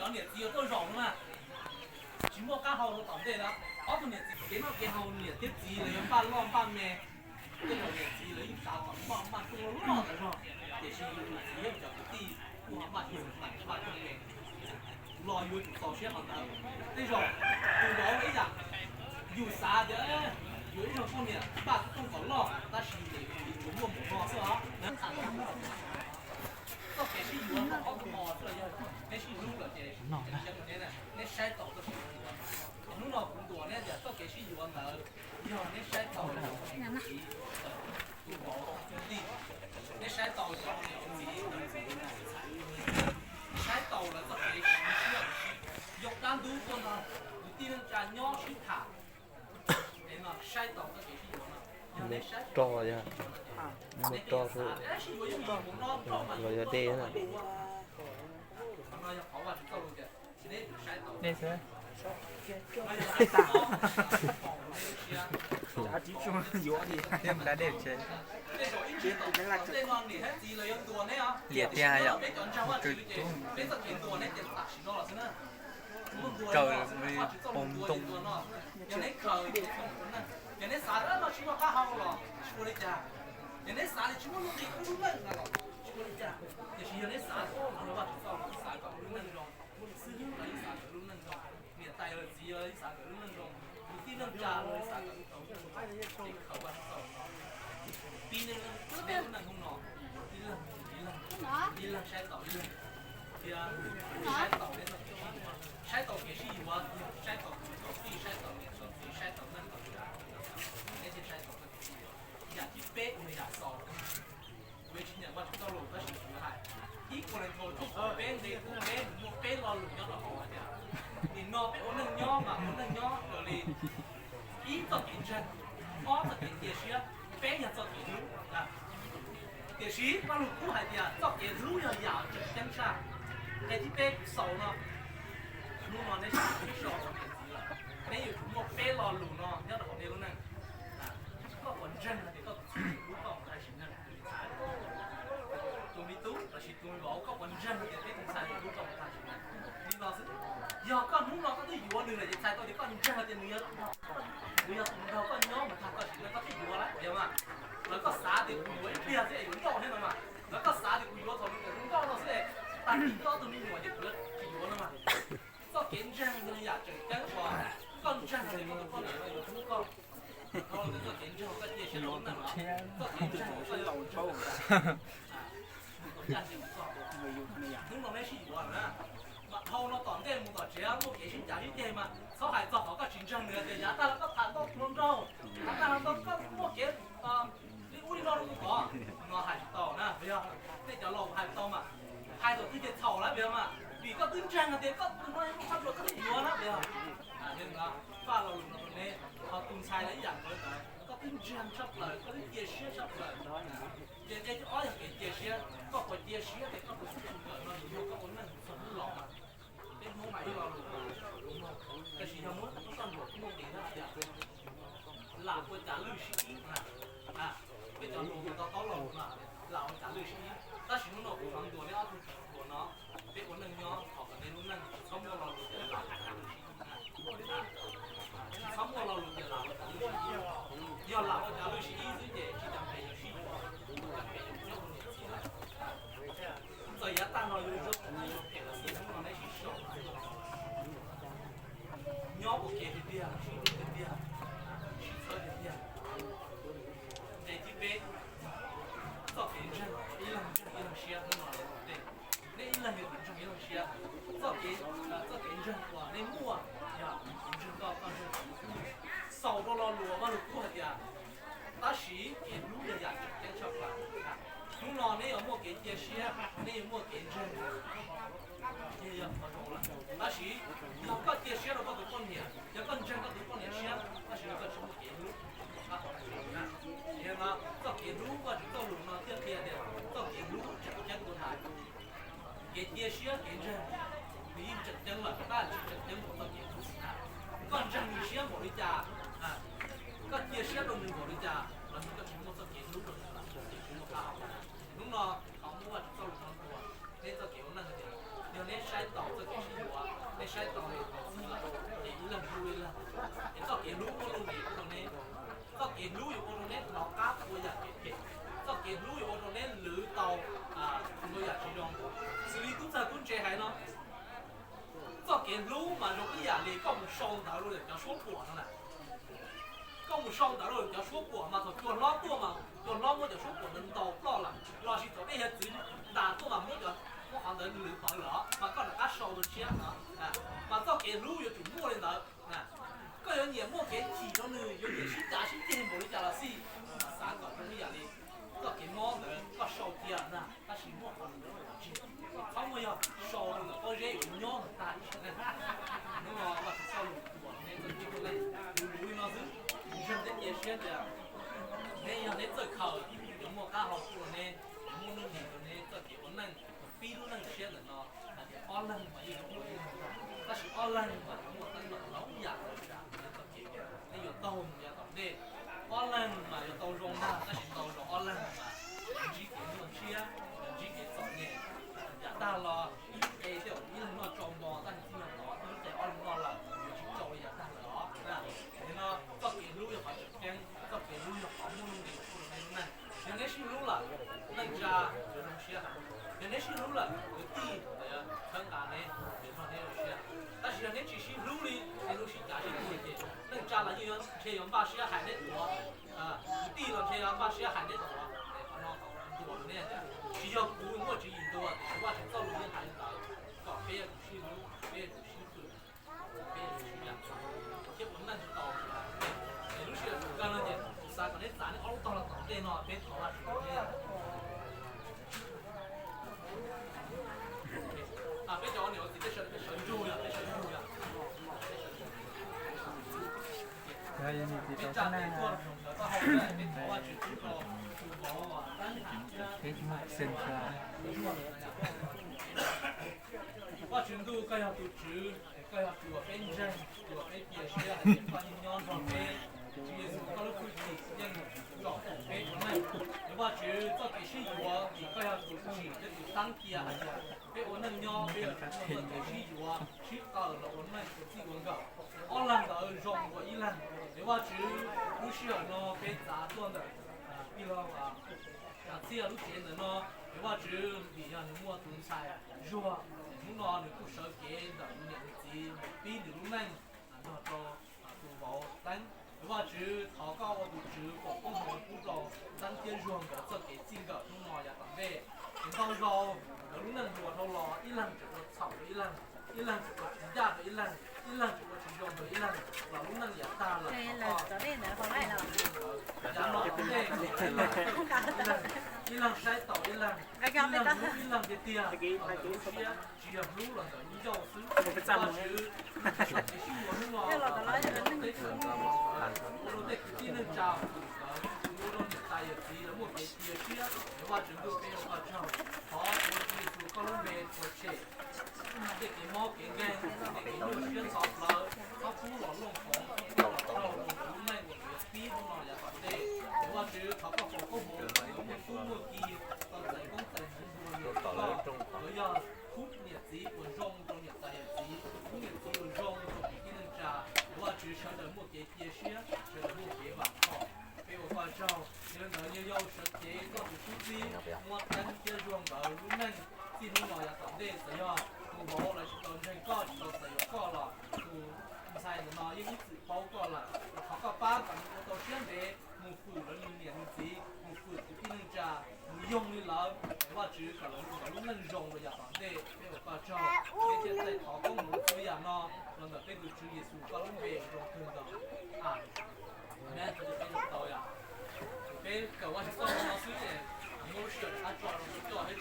讲年纪有多少嘛？chỉ mua cá hầu tổng thế đó, có tụi年纪，點解嘅後年啲字嚟樣扮浪扮咩？啲後年字嚟要打扮扮做浪嘅咯，也是有字要就啲古扮用扮扮嘅，來要做些行頭，呢種做到呢日要啥嘅，有呢種方面扮中國浪，但是你有冇冇錯是吧？能看到。ก็แกที่อยู่ว่าเขาพอเลยในชีวิตเราเจอเนี่ยในใช้ต่อก็คือนู้นเราคุณตัวเนี่ยเดี๋ยวก็แกที่อยู่ว่าเราเนี่ยในใช้ต่อเราที่ตัวดีในใช้ต่อเราเนี่ยใช้ต่อแล้วก็แกที่เชื่อยกการดูคนเราดูที่นั่นจะย่อชิ้นขาเนี่ยนะใช้ต่อก็แกที่อยู่ว่าto nha một to thôi rồi giờ đi nữa đây sẽ giá trị chung yếu thì em đã đẹp chứ liệt tia ya trời trời mới bông tungอย่างนี้สารเราชิมว่าข้าวหรอช่วยจ้าอย่างนี้สารชิมว่าลูกดีก็รู้เรื่องนะหรอช่วยจ้าอย่างนี้สารก็เราว่าสารสารก็รู้เรื่องรองซื้ออะไรสารก็รู้เรื่องรองเนี่ยไตอะไรจีอะไรสารก็รู้เรื่องรองที่เรื่องจ้าเลยสารก็รู้เรื่องรองเขาว่าสารปีนึงก็เป็นนั่งห้องนอนปีละใช้ต่อเรื่องที่ใช้ต่อเนี่ยใช้ต่อเกี่ยวกับอยู่ว่าใช้ต่อที่ใช้ต่อเนี่ยใช้ต่อนั่นต่อที่เป๊ะไม่อยากสอนเวทีเนี่ยว่าต้องลงก็ชิมได้อีกคนเลยโทรทุกเป๊ะเลยทุกเป๊ะหมดเป๊ะรอหลุดยอดเราเอาเนี่ยนี่นอเป๊ะคนหนึ่งย่อมาคนหนึ่งย่อเดี๋ยวเลยอีกต้องกินเช่นอ้อต้องกินเดี๋ยวเชียเป๊ะยังต้องกินรู้นะเดี๋ยวชีมาหลุดผู้หายเดียต้องกินรู้ยาวๆจะจังชาไอ้ที่เป๊ะสองเนาะรู้นอนได้ที่สองนี่อยู่หมดเป๊ะรอหลุดเนาะยอดเราเนี่ยรู้นั่งก็วันจันทร์เนี่ยก็รู้ก็ใครชิมนั่นตัวมีตู้แต่ชิมตัวมีบอกก็วันจันทร์เนี่ยที่ต้องใส่รู้ก็ใครชิมนั่นนี่เราสิยาก็นู้นเราก็ต้องอยู่วันหนึ่งเลยจะใส่ตัวเดียวก็วันจันทร์เนี่ยเนื้อเราก็ย่อมาทำก็ชิมแล้วก็ที่อยู่แล้วเดี๋ยวมาแล้วก็สาเดี๋ยวอยู่ไอ้เบี้ยเสียอยู่ย่อให้มันมาแล้วก็สาเดี๋ยวอยู่ตัวนี้แต่รู้ก็เราเสียตัดที่ก็ตัวนี้อยู่จะเกิดที่อยู่แล้วมาก็เก่งจังเลยอยากจะแก้ตัวก็จังเลยมันก็เลยอยู่ทุกก็đúng là mấy sĩ quan á mà hầu nó toàn cái một cái chế một cái sinh trả đi mà sau hải dọc có chiến tranh nữa thì giá ta có thằng tốt luôn đâu ta có một cái đi uống nó cũng có nó hải tàu nè bây giờ để cho lồng hải tàu mà hai tổที่จะเท่าแล้วbây giờ mà vì có chiến tranh thì có nó pháp luật có thể nhiều lắm bây giờ nên là phaเราตรงนี้เขาตุ้งชายหลายอย่างเลยก็ตุ้งเจียนชอบเลยก็ตุ้งเจียเชี่ยชอบเลยเจียอ้อยอย่างเจียเชี่ยก็คนเจียเชี่ยแต่ก็คนสุดเลยเราอยู่ก็คนนั้นคนหลอกเป็นโม่ใหม่เราแต่สิ่งที่มันต้องต้องหลอกโม่ดีนะหลับคนจ่าลือชี้นะเป็นจ่าหลอกก็ต้องหลอกมาหลับจ่าลือชี้ถ้าสิ่งนั้นหลอกฟังตัวนี้เอาตัวเนาะเป็นคนหนึ่งเนาะขอกันในนู้นนั่นเขาโม่เราหลอกหลับ他摸了路的拉我打路西，要拉我打路西，一直的去当培养西，当培养教育的起来。这也当了有时候你就培养西，从那去小，鸟不给的点，水的点，汽车的点，在这边做培养，一人些很多对，那一人有很重要些，做培养哇，那木啊呀。sau đó lo lúa mà lúa của hạt ya, ta chỉ cái lúa là dạng cái chọc lại, lúa nó này ở mua cái chia sẻ, này mua cái chân, như vậy mà thôi là, ta chỉ nó có chia sẻ nó có được con nhẹ, nếu con chân có được con nhẹ sẻ, ta chỉ có chỉ mua cái lúa, nhưng mà có cái lúa và chúng ta lúa nó tiếp theo này, có cái lúa chắc chắn của thải, cái chia sẻ cái chân, vì chắc chắn là ta chỉ chắc chắn một cái lúa, con chân thì sẻ một đi cha. ก็เกี่ยวเชื่อตรงนึงของนิจาแล้วมันก็ชิ้นมันจะเกี่ยวรู้ตรงนั้นชิ้นมันข้าวนุ่งนอเขาไม่ว่าจะต้องรู้ตัวเนี่ยจะเกี่ยวนั่นเดียวเดี๋ยวนี้ใช้ต่อจะเกี่ยวหัว晒到的子了，也一冷不一冷，也到给路我都给我呢，到给路我都呢老家我也给，到给路我都呢路到我也这种，所以都在公这还呢，到给路嘛容易啊，你搞不上道路人家说过了呢。搞不上道路人家说过嘛，说老多嘛，说老么就说过能到老了，老是做那些自己大多嘛么就。我行能路跑了，嘛搞得俺烧都钱啊，嘛早给路又就摸的到，个有年摸给提了呢，有年新家新店摸的家了是3个钟一样的，早给摸的，个烧点呢，那是摸好的，他们要烧的，我人有鸟的大一些呢，那么我是烧路多，那个这个呢，有路那是，人的也选的，那样的这靠，有么刚好过呢，摸能那个呢，这给我能。比如那些人呢，阿冷嘛，有种但是阿冷嘛，我等到老样了是吧？那有刀呀，对，阿冷嘛，有刀容的，那是刀容阿冷嘛，自己给弄些，自己给做呢，呀，大了，一给掉，一人那装包，但是今年到，一在阿冷了，就去找呀，大了，啊，你呢，这给路也好，这给路也好，弄的，或者那，现在是路了，那家就东西哈。人家是路了，有地的，很大的，非常的有些。但是人家只是路里，那都是家里多一点。那家了又这样把些海的多，地了这样把些海的多，反正多了那的。只要不我只引多，我是走路也还是搞别不是路，别不是路，别不是这样。结果那就到了，那路是干了的，三个人咱的熬到了当地呢，别逃了是这样。别找你，我自己神助了，神助了。还有你这别种站那做了什么？到后来别头啊，只知道主谋啊，单打。可以嘛生出来。我全都各样都知，各样都认真，都别别些，把你娘上别，这是搞了不起，人搞别我们，我只做这些我，各样都知，这就当地啊，别我那娘别我这些我，去到了我们自己我搞，二浪的让我一浪，我只不需要呢别杂做的，比如啊，这样路线的呢，我只比较我东菜热。chúng nó được cuộc sống kế đợi nhận gì bí được lúc này nó cho tụ vào đánh và chứ tháo cao và tụ chứ của công hội cũng rồi tăng tiền ruộng của cho cái chính của chúng nó là tầm về thì sau rồi lúc này đùa thâu lò ít lần chỉ có sầu ít lần chỉ có chính gia ít lần chỉ có chính ruộng ít lần và lúc này giá ta là là cho nên là không phải là giá nó cũng thế ít lần sai tàu ít lần cái tiền chỉ là lúc là ở như dầu xứ và chứ cái là nói là nó cái thứ nó để cái gì nó chào nó nó tại vì là một cái gì kia và chúng tôi phải vào trong họ chỉ số có lúc về của trẻ để cái mỏ cái gan để cái nước xuyên sọt là nó cũng là lông phồng nó là trâu lúc này một cái phí nó là vấn đề và chứ họ có một cái bộ một cái kỳ còn tại công ty rồi giờ phút nhiệt gì của rong trong nhiệt tại nhiệt gì phút nhiệt gì của rong trong cái năng trà và chứ chờ đợi một cái kia xía chờ đợi một cái vàng họ bây giờ qua sau nên đợi như nhau sẽ chế có một chút gì một đánh kia rong ở lúc này xin nó nói là tổng đề sẽ do tụ bộ là chỉ còn thành có chỉ còn sẽ có là tụ sai nó nói những sự bao có là họ có ba còn một tổ chức về một phụ là những niệm gì một phụ của cái năng trà một dùng như là và chứ cả lúc năng dùng rồi tổng đề bây giờ qua sau cái chuyện này họ có một số nhà nó là cái tụ chữ Giêsu có lúc về rồi thường đó mẹ tôi phải được tôi cái cầu qua chúng tôi nó suy nghĩ, mỗi sự ăn chọn nó cho hết